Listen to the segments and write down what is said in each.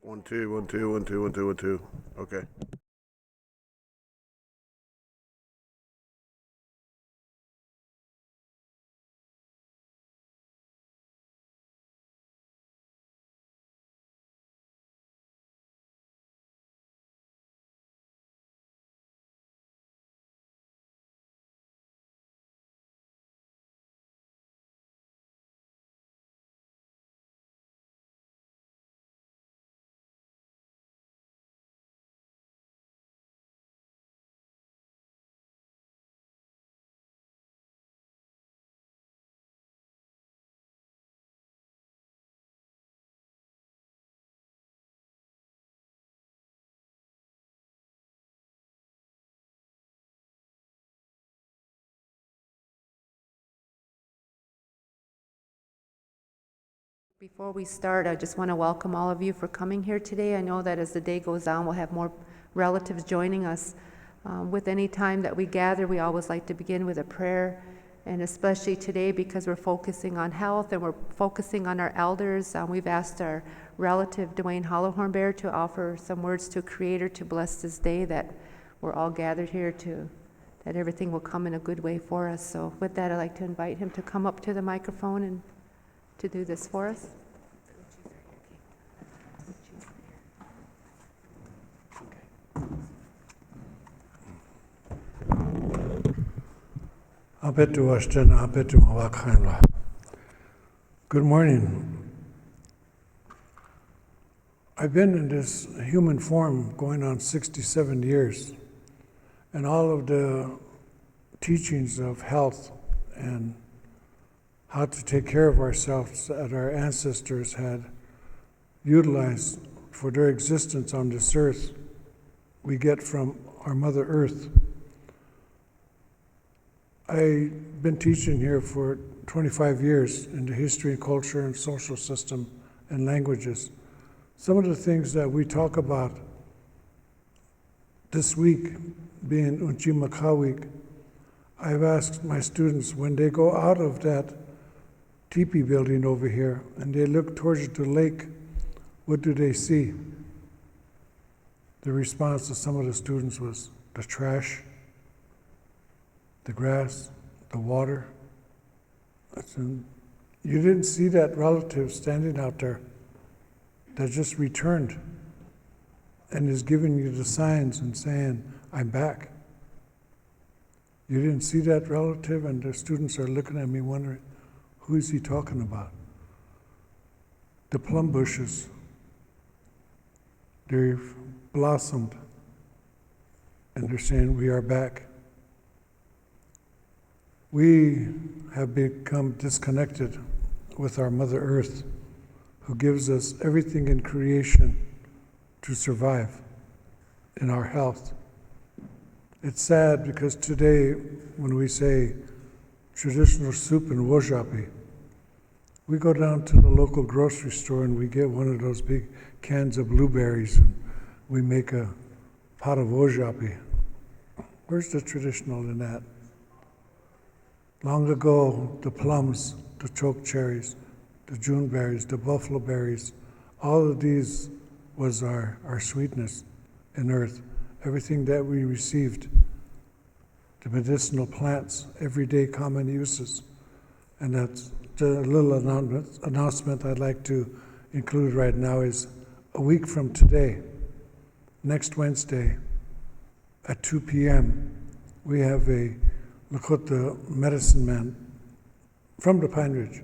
1 2 1 2 1 2 1 2 1 2. Okay. Before we start, I just want to welcome all of you for coming here today. I know that as the day goes on, we'll have more relatives joining us. With any time that we gather, we always like to begin with a prayer, and especially today because we're focusing on health and we're focusing on our elders. We've asked our relative Dwayne Hollowhornbear to offer some words to Creator to bless this day that we're all gathered here that everything will come in a good way for us. So with that, I'd like to invite him to come up to the microphone and to do this for us. Good morning. I've been in this human form going on 67 years, and all of the teachings of health and how to take care of ourselves that our ancestors had utilized for their existence on this earth, we get from our Mother Earth. I've been teaching here for 25 years in the history and culture and social system and languages. Some of the things that we talk about this week, being Unchimaka week, I've asked my students when they go out of that teepee building over here and they look towards the lake, what do they see? The response to some of the students was the trash, the grass, the water. I said, you didn't see that relative standing out there that just returned and is giving you the signs and saying, I'm back. You didn't see that relative, and the students are looking at me wondering, who is he talking about? The plum bushes, they've blossomed, and they're saying, we are back. We have become disconnected with our Mother Earth, who gives us everything in creation to survive in our health. It's sad because today, when we say traditional soup and wojapi, we go down to the local grocery store and we get one of those big cans of blueberries and we make a pot of wojapi. Where's the traditional in that? Long ago, the plums, the choke cherries, the June berries, the buffalo berries, all of these was our sweetness in earth. Everything that we received, the medicinal plants, everyday common uses. And that's the little announcement I'd like to include right now is a week from today, next Wednesday at 2 p.m., we have a Lakota medicine man from the Pine Ridge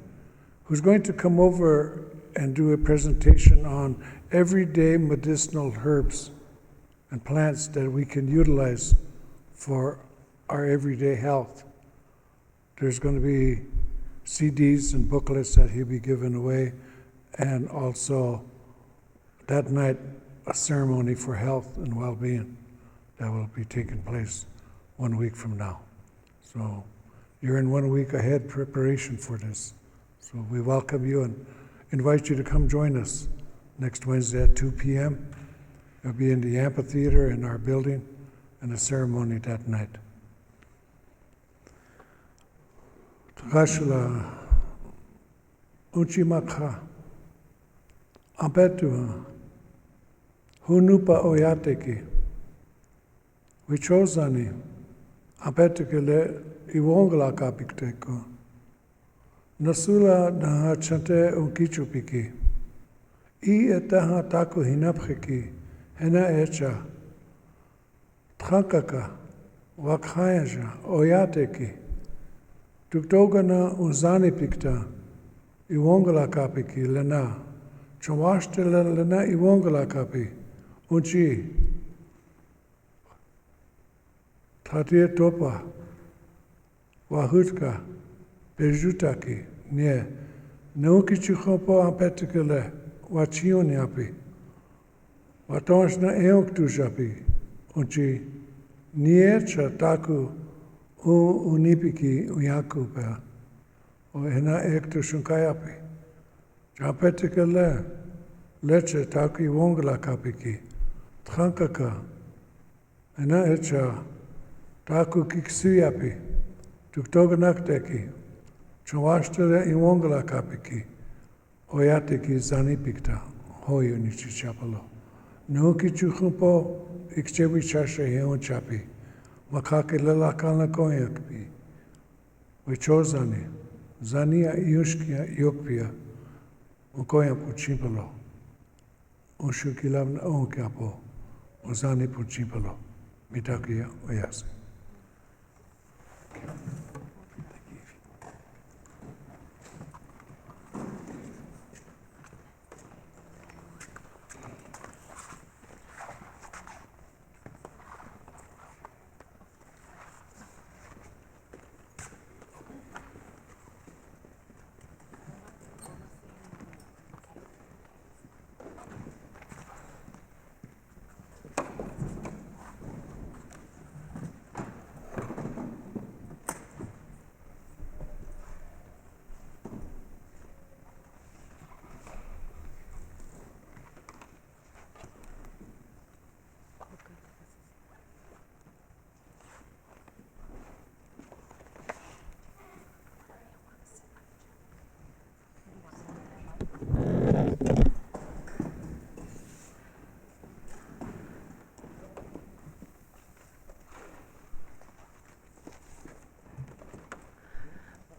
who's going to come over and do a presentation on everyday medicinal herbs and plants that we can utilize for our everyday health. There's going to be CDs and booklets that he'll be giving away, and also that night a ceremony for health and well-being that will be taking place 1 week from now. So you're in 1 week ahead preparation for this. So we welcome you and invite you to come join us next Wednesday at 2 p.m. It'll be in the amphitheater in our building and a ceremony that night. Takashula Uchimaka Abetua Hunupa oyateki. Wichozani. Apetikele iwongla kapikteko. Nasula naha chante unkichupiki. I etaha taku hinapcheki. Hena echa. Trankaka. Wakhayaja. Oyateki. Tuktogana unzani pikta. Iwongla kapiki lena. Chawashtela lena iwongla kapi. Unchi. Tatie topa. Wahutka. Perjutaki. Nie. Neukichuchopo ampetikele. Wachioniapi. Watonshna eonktushapi. Unchi. Niecha taku. Unipiki uyakupa. O ena ektushukayapi. Chapetikele. Leche taki wongla kapiki. Trankaka. Ena echa. Taku kiksuyapi. Tuktoganakdeki. Chawashtele iwongla kapiki. Oyateki zanipikta. Hoyo nichichapalo. No kichuchumpo. Ikchewi chashe heon chapi. Makake lela kana koyakpi. Wichozani. Zania iushkia yokpia. Unkoya puchimpalo. Unshukilavna onkapo. Uzani puchimpalo. Mitakia oyase.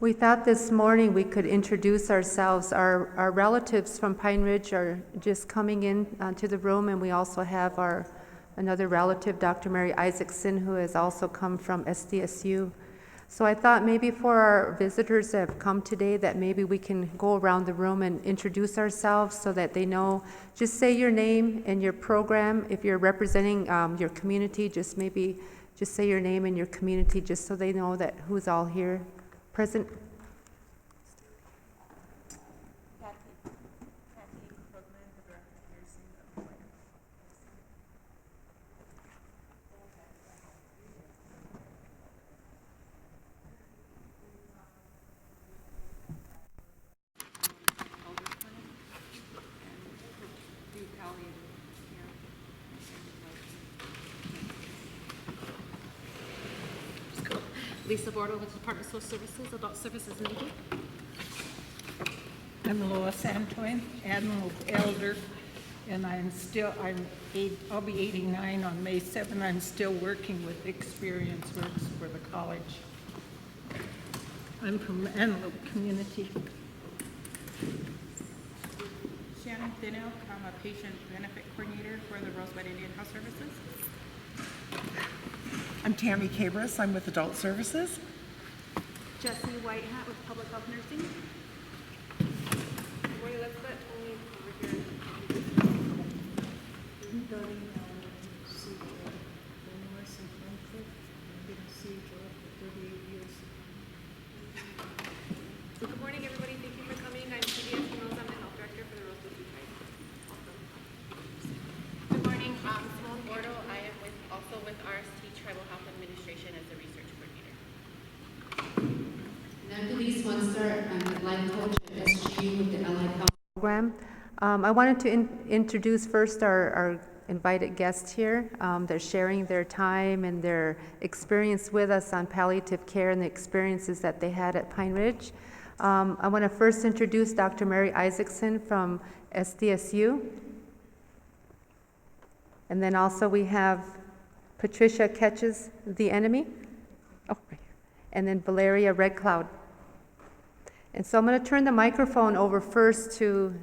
We thought this morning we could introduce ourselves. Our relatives from Pine Ridge are just coming in to the room, and we also have another relative, Dr. Mary Isaacson, who has also come from SDSU. So I thought maybe for our visitors that have come today that maybe we can go around the room and introduce ourselves so that they know. Just say your name and your program. If you're representing your community, just say your name and your community just so they know that who's all here. Present. Lisa Bordeaux with the Department of Social Services, Adult Services Needed. I'm Lois Antoine, Admiral Elder, and I'll be 89 on May 7th. I'm still working with Experience Works for the college. I'm from Antelope Community. Shannon Thinnow, I'm a patient benefit coordinator for the Rosebud Indian Health Services. I'm Tammy Cabris. I'm with Adult Services. Jessie Whitehat with Public Health Nursing. Let's let Tony over here. So good morning, everybody. Thank you for coming. I'm CBS Mills. I'm the health director for the Rosebud Tribe. Good morning. I'm Simone Bordeaux. I am also with RST Tribal Health Administration as the research coordinator. And I'm Denise Munster. I'm the life coach at SGU with the Allied Health Program. I wanted to introduce first our invited guests here. They're sharing their time and their experience with us on palliative care and the experiences that they had at Pine Ridge. I want to first introduce Dr. Mary Isaacson from SDSU. And then also we have Patricia Catches the Enemy. Oh, right here. And then Valeria Red Cloud. And so I'm going to turn the microphone over first to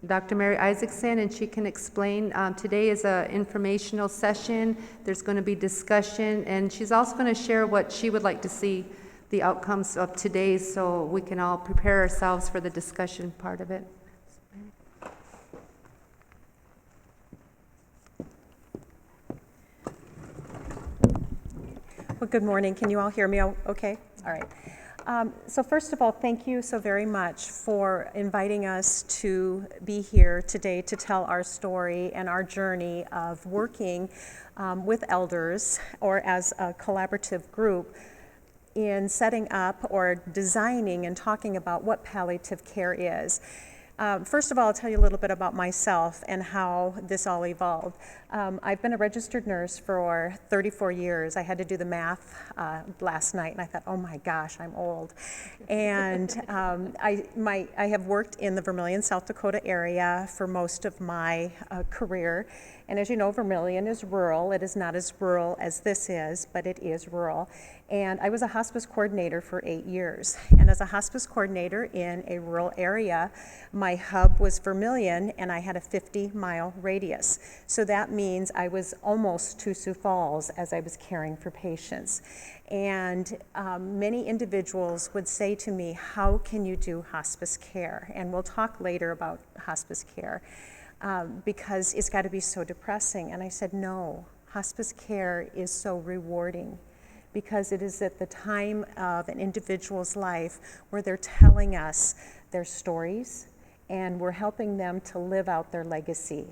Dr. Mary Isaacson, and she can explain. Today is an informational session. There's going to be discussion, and she's also going to share what she would like to see the outcomes of today, so we can all prepare ourselves for the discussion part of it. Well, good morning. Can you all hear me okay? All right. So first of all, thank you so very much for inviting us to be here today to tell our story and our journey of working with elders or as a collaborative group in setting up or designing and talking about what palliative care is. First of all, I'll tell you a little bit about myself and how this all evolved. I've been a registered nurse for 34 years. I had to do the math last night, and I thought, oh my gosh, I'm old. And I have worked in the Vermilion, South Dakota area for most of my career. And as you know, Vermilion is rural. It is not as rural as this is, but it is rural. And I was a hospice coordinator for 8 years. And as a hospice coordinator in a rural area, my hub was Vermilion, and I had a 50-mile radius. So that means I was almost to Sioux Falls as I was caring for patients. And many individuals would say to me, how can you do hospice care? And we'll talk later about hospice care. Because it's got to be so depressing. And I said, no, hospice care is so rewarding because it is at the time of an individual's life where they're telling us their stories and we're helping them to live out their legacy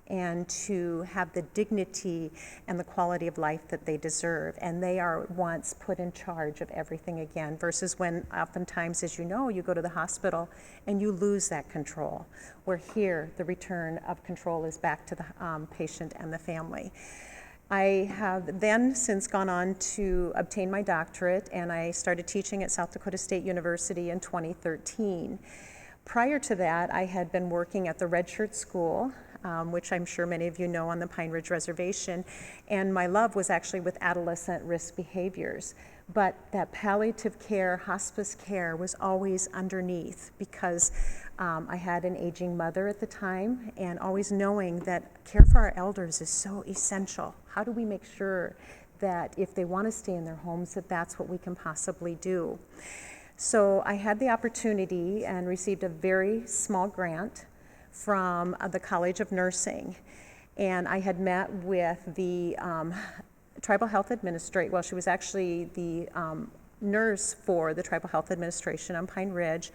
and to have the dignity and the quality of life that they deserve. And they are once put in charge of everything again, versus when oftentimes, as you know, you go to the hospital and you lose that control. Where here, the return of control is back to the patient and the family. I have then since gone on to obtain my doctorate, and I started teaching at South Dakota State University in 2013. Prior to that, I had been working at the Red Shirt School, which I'm sure many of you know on the Pine Ridge Reservation, and my love was actually with adolescent risk behaviors. But that palliative care, hospice care was always underneath because I had an aging mother at the time, and always knowing that care for our elders is so essential. How do we make sure that if they want to stay in their homes, that that's what we can possibly do? So I had the opportunity and received a very small grant from the College of Nursing. And I had met with the Tribal Health Administrator. Well, she was actually the nurse for the Tribal Health Administration on Pine Ridge,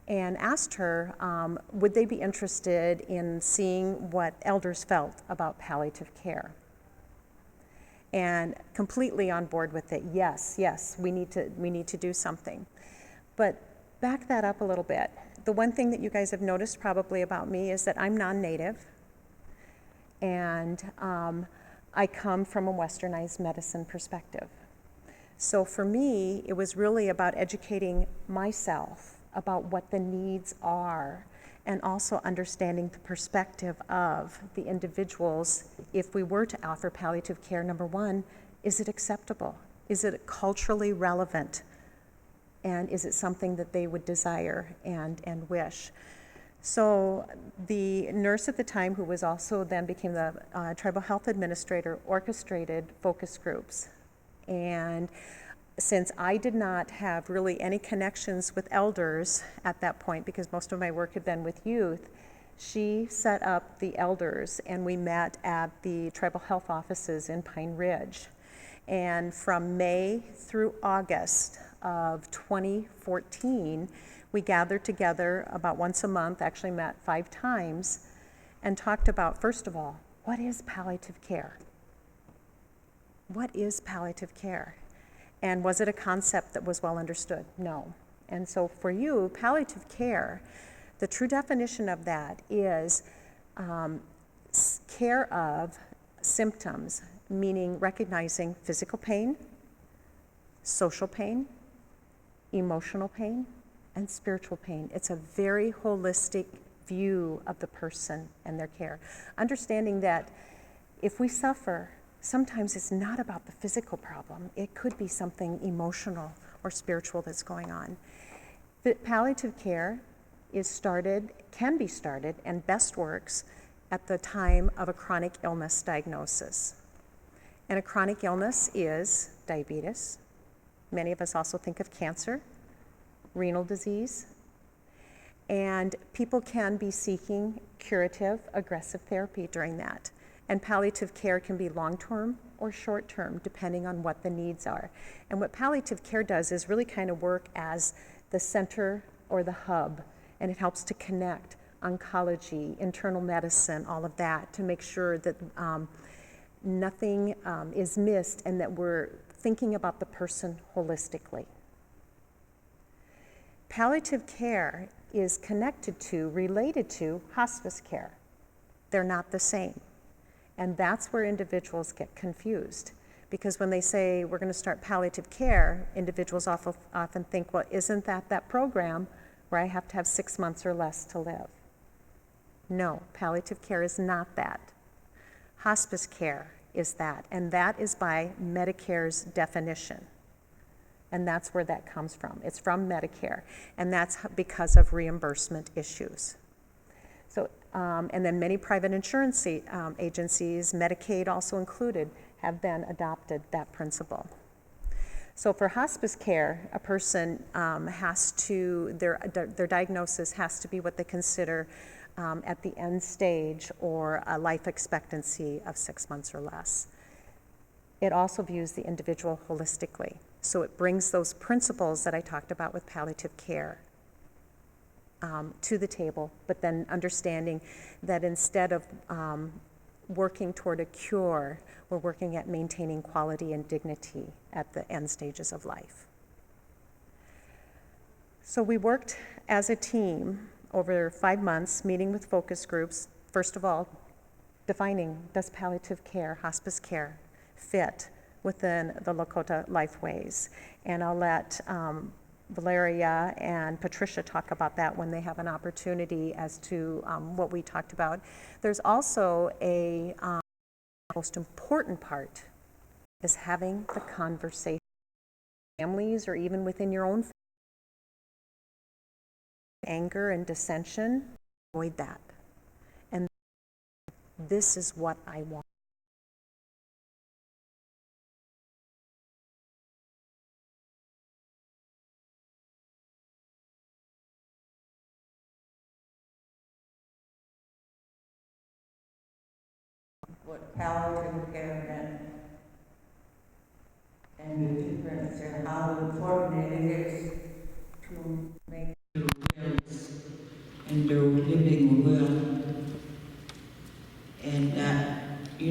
and asked her, would they be interested in seeing what elders felt about palliative care? And completely on board with it. Yes, we need to do something. But back that up a little bit. The one thing that you guys have noticed probably about me is that I'm non-native, and I come from a westernized medicine perspective. So for me, it was really about educating myself about what the needs are, and also understanding the perspective of the individuals. If we were to offer palliative care, number one, is it acceptable? Is it culturally relevant? And is it something that they would desire and wish? So the nurse at the time, who was also then became the Tribal Health Administrator, orchestrated focus groups. And since I did not have really any connections with elders at that point, because most of my work had been with youth, she set up the elders, and we met at the tribal health offices in Pine Ridge. And from May through August of 2014, we gathered together about once a month, actually met 5 times, and talked about, first of all, what is palliative care? What is palliative care? And was it a concept that was well understood? No. And so for you, palliative care, the true definition of that is care of symptoms, meaning recognizing physical pain, social pain, emotional pain, and spiritual pain. It's a very holistic view of the person and their care. Understanding that If we suffer, sometimes it's not about the physical problem. It could be something emotional or spiritual that's going on. But palliative care can be started, and best works at the time of a chronic illness diagnosis. And a chronic illness is diabetes. Many of us also think of cancer, renal disease, and people can be seeking curative, aggressive therapy during that. And palliative care can be long-term or short-term, depending on what the needs are. And what palliative care does is really kind of work as the center or the hub, and it helps to connect oncology, internal medicine, all of that, to make sure that nothing is missed and that we're thinking about the person holistically. Palliative care is related to hospice care. They're not the same. And that's where individuals get confused. Because when they say we're going to start palliative care, individuals often think, well, isn't that program where I have to have 6 months or less to live? No, palliative care is not that. Hospice care is that, and that is by Medicare's definition. And that's where that comes from. It's from Medicare, and that's because of reimbursement issues. So, and then many private insurance agencies, Medicaid also included, have then adopted that principle. So for hospice care, a person their diagnosis has to be what they consider at the end stage or a life expectancy of 6 months or less. It also views the individual holistically. So it brings those principles that I talked about with palliative care to the table, but then understanding that instead of working toward a cure, we're working at maintaining quality and dignity at the end stages of life. So we worked as a team over 5 months, meeting with focus groups. First of all, defining, does palliative care, hospice care, fit within the Lakota Lifeways? And I'll let Valeria and Patricia talk about that when they have an opportunity as to what we talked about. There's also a most important part is having the conversation. Families or even within your own family. Anger and dissension, avoid that. And this is what I want. What palliative care meant and the difference and how important it is to make and living well.